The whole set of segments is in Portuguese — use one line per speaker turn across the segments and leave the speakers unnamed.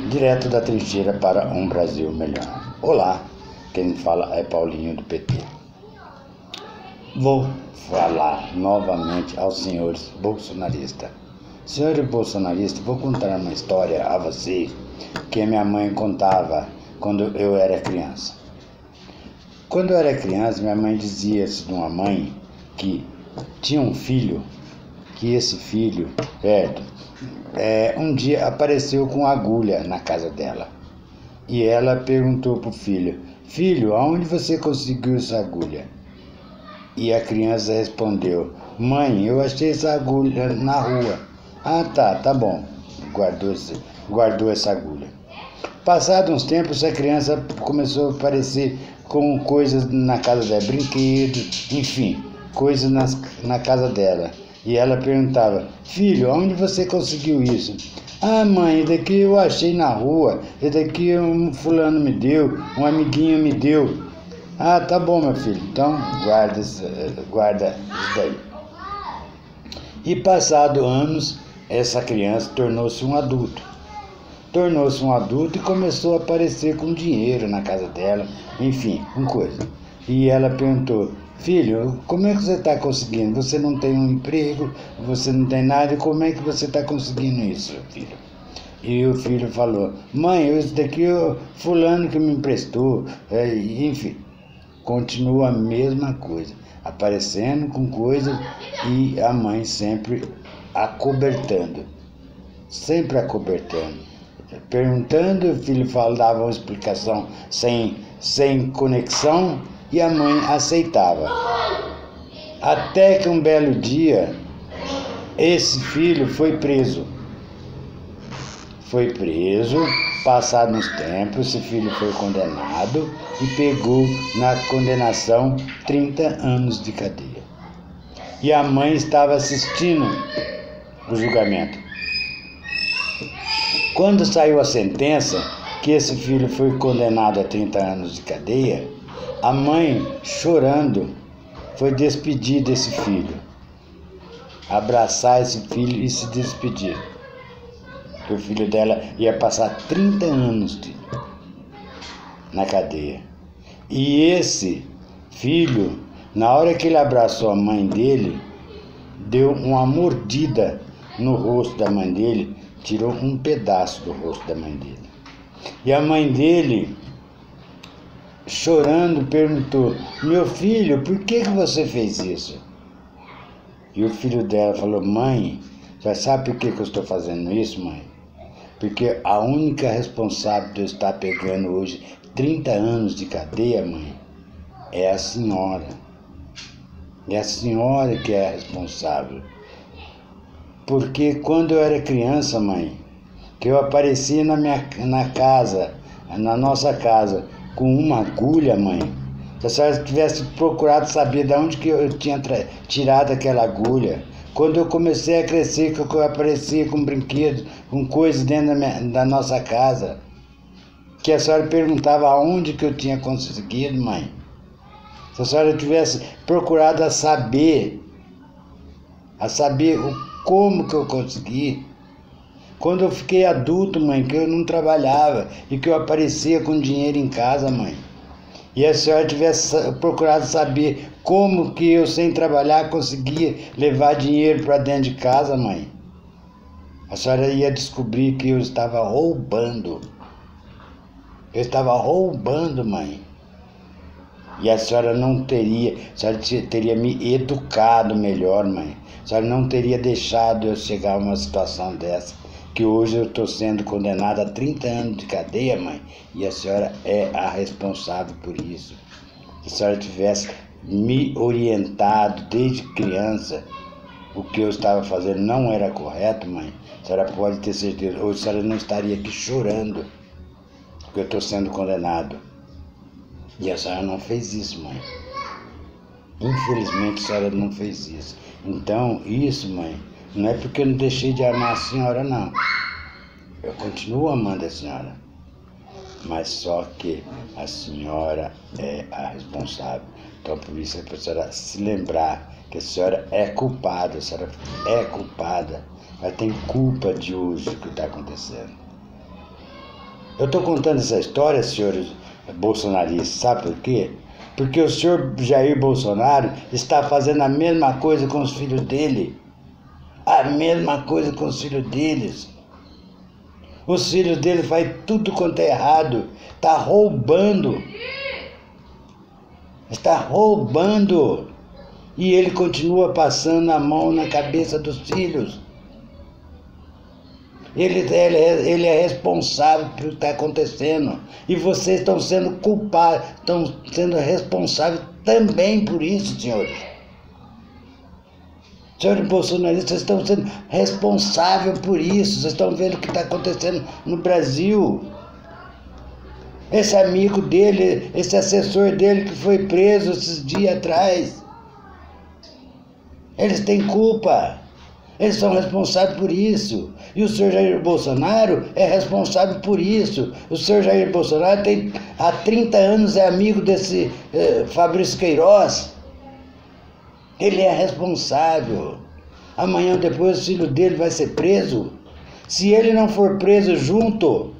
Direto da trincheira para um Brasil melhor. Olá, quem fala é Paulinho do PT. Vou falar novamente aos senhores bolsonaristas. Senhores bolsonaristas, vou contar uma história a vocês que minha mãe contava quando eu era criança. Quando eu era criança, minha mãe dizia de uma mãe que tinha um filho, que esse filho, um dia apareceu com agulha na casa dela. E ela perguntou para o filho: filho, aonde você conseguiu essa agulha? E a criança respondeu: mãe, eu achei essa agulha na rua. Ah, tá bom. Guardou essa agulha. Passado uns tempos, a criança começou a aparecer com coisas na casa dela, brinquedos, enfim, coisas na casa dela. E ela perguntava: filho, onde você conseguiu isso? Ah, mãe, esse daqui eu achei na rua, esse daqui um fulano me deu, um amiguinho me deu. Ah, tá bom, meu filho, então guarda isso daí. E passado anos, essa criança tornou-se um adulto. E começou a aparecer com dinheiro na casa dela, enfim, com coisa. E ela perguntou: filho, como é que você está conseguindo? Você não tem um emprego, você não tem nada, e como é que você está conseguindo isso, filho? E o filho falou: mãe, isso daqui é o fulano que me emprestou, enfim. Continua a mesma coisa, aparecendo com coisas e a mãe sempre acobertando. Perguntando, o filho dava uma explicação sem conexão e a mãe aceitava. Até que um belo dia, esse filho foi preso. Passado uns tempos, esse filho foi condenado e pegou na condenação 30 anos de cadeia. E a mãe estava assistindo o julgamento. Quando saiu a sentença, que esse filho foi condenado a 30 anos de cadeia, a mãe, chorando, foi despedir desse filho. Abraçar esse filho e se despedir. Que o filho dela ia passar 30 anos na cadeia. E esse filho, na hora que ele abraçou a mãe dele, deu uma mordida no rosto da mãe dele, tirou um pedaço do rosto da mãe dele. E a mãe dele, chorando, perguntou: meu filho, por que você fez isso? E o filho dela falou: mãe, já sabe por que eu estou fazendo isso, mãe? Porque a única responsável de eu estar pegando hoje 30 anos de cadeia, mãe, é a senhora. É a senhora que é a responsável. Porque quando eu era criança, mãe, que eu aparecia na nossa casa, com uma agulha, mãe, se a senhora tivesse procurado saber de onde que eu tinha tirado aquela agulha. Quando eu comecei a crescer, que eu aparecia com brinquedos, com coisas dentro da nossa casa, que a senhora perguntava aonde que eu tinha conseguido, mãe. Se a senhora tivesse procurado a saber como que eu consegui. Quando eu fiquei adulto, mãe, que eu não trabalhava e que eu aparecia com dinheiro em casa, mãe. E a senhora tivesse procurado saber como que eu, sem trabalhar, conseguia levar dinheiro para dentro de casa, mãe. A senhora ia descobrir que eu estava roubando. Mãe. E a senhora teria me educado melhor, mãe. A senhora não teria deixado eu chegar a uma situação dessa. Que hoje eu estou sendo condenado a 30 anos de cadeia, mãe, e a senhora é a responsável por isso. Se a senhora tivesse me orientado desde criança, o que eu estava fazendo não era correto, mãe, a senhora pode ter certeza, hoje a senhora não estaria aqui chorando, porque eu estou sendo condenado. E a senhora não fez isso, mãe. Infelizmente a senhora não fez isso. Então, isso, mãe, não é porque eu não deixei de amar a senhora, não. Eu continuo amando a senhora. Mas só que a senhora é a responsável. Então, por isso é para a senhora se lembrar que a senhora é culpada. Ela tem culpa de hoje o que está acontecendo. Eu estou contando essa história, senhores bolsonaristas, sabe por quê? Porque o senhor Jair Bolsonaro está fazendo a mesma coisa com os filhos dele. A mesma coisa com os filhos deles. Os filhos dele fazem tudo quanto é errado. Está roubando. Está roubando. E ele continua passando a mão na cabeça dos filhos. Ele é responsável pelo que está acontecendo. E vocês estão sendo culpados, estão sendo responsáveis também por isso, senhores. Senhores bolsonaristas, vocês estão sendo responsáveis por isso. Vocês estão vendo o que está acontecendo no Brasil. Esse amigo dele, esse assessor dele que foi preso esses dias atrás. Eles têm culpa. Eles são responsáveis por isso. E o senhor Jair Bolsonaro é responsável por isso. O senhor Jair Bolsonaro há 30 anos é amigo desse Fabrício Queiroz. Ele é responsável. Amanhã ou depois o filho dele vai ser preso. Se ele não for preso junto,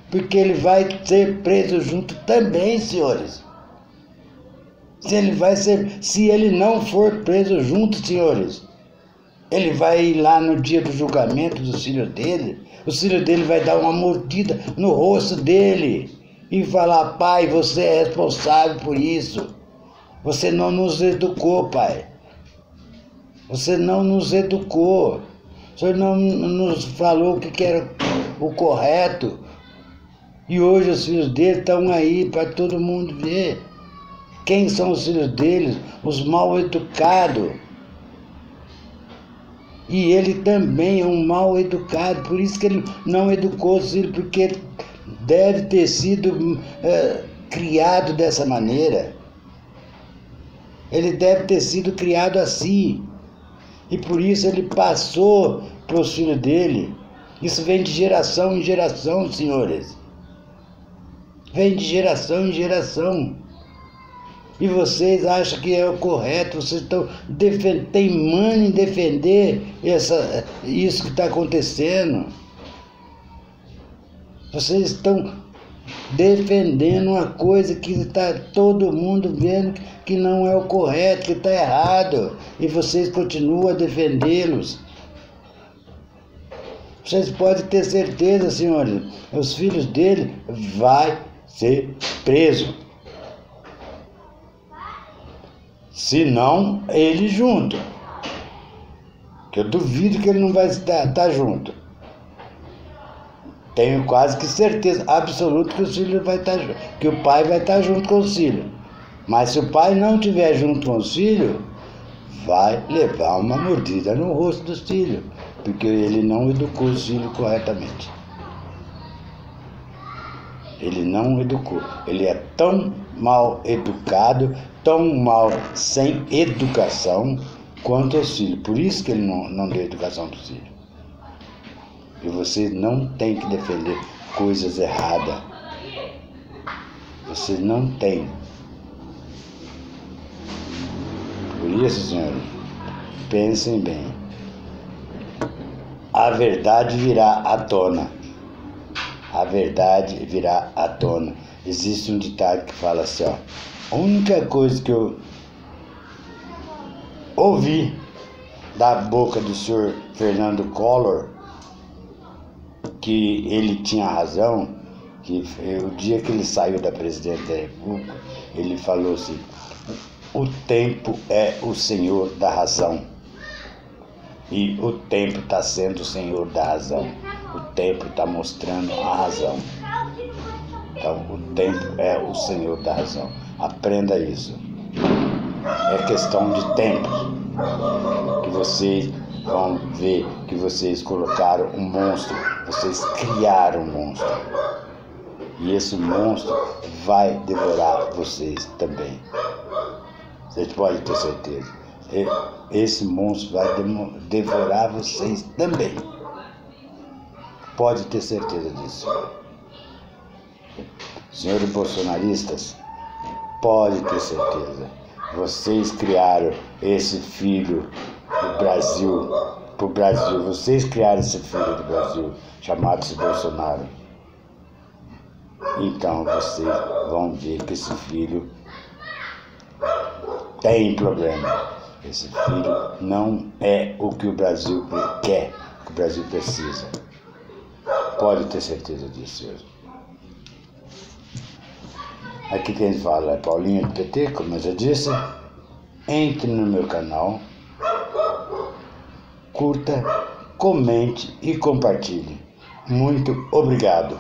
porque ele vai ser preso junto também, senhores. Se ele não for preso junto, senhores, ele vai ir lá no dia do julgamento dos filhos dele, os filhos dele vai dar uma mordida no rosto dele e falar: pai, você é responsável por isso. Você não nos educou, pai. Você não nos educou. O senhor não nos falou o que era o correto. E hoje os filhos dele estão aí para todo mundo ver. Quem são os filhos deles? Os mal educados. E ele também é um mal educado, por isso que ele não educou os filhos, porque deve ter sido criado dessa maneira. Ele deve ter sido criado assim. E por isso ele passou para os filhos dele. Isso vem de geração em geração, senhores. Vem de geração em geração. E vocês acham que é o correto, vocês estão teimando em defender isso que está acontecendo. Vocês estão defendendo uma coisa que está todo mundo vendo que não é o correto, que está errado. E vocês continuam a defendê-los. Vocês podem ter certeza, senhores, os filhos dele vão ser presos. Se não, ele junto. Que eu duvido que ele não vai estar junto. Tenho quase que certeza absoluta que os filhos vai estar junto, que o pai vai estar junto com os filhos. Mas se o pai não estiver junto com os filhos, vai levar uma mordida no rosto dos filhos, porque ele não educou os filhos corretamente. Ele não educou. Ele é tão mal educado, tão mal sem educação quanto os filhos. Por isso que ele não deu educação para os filhos. E você não tem que defender coisas erradas. Você não tem. Por isso, senhores, pensem bem. A verdade virá à tona. A verdade virá à tona. Existe um ditado que fala assim, ó. A única coisa que eu ouvi da boca do senhor Fernando Collor, que ele tinha razão, que o dia que ele saiu da presidência da República, ele falou assim: o tempo é o senhor da razão. E o tempo está sendo o senhor da razão. O tempo está mostrando a razão. Então, o tempo é o senhor da razão. Aprenda isso. É questão de tempo que vocês vão ver que vocês colocaram um monstro. Vocês criaram um monstro. E esse monstro vai devorar vocês também. Vocês podem ter certeza. Esse monstro vai devorar vocês também. Pode ter certeza disso. Senhores bolsonaristas, pode ter certeza. Vocês criaram esse filho do Brasil, pro Brasil. Vocês criaram esse filho do Brasil, chamado-se Bolsonaro. então vocês vão ver que esse filho tem problema. Esse filho não é o que o Brasil quer, o que o Brasil precisa. Pode ter certeza disso, senhor. Aqui quem fala é Paulinho do PT, como eu já disse. Entre no meu canal, curta, comente e compartilhe. Muito obrigado.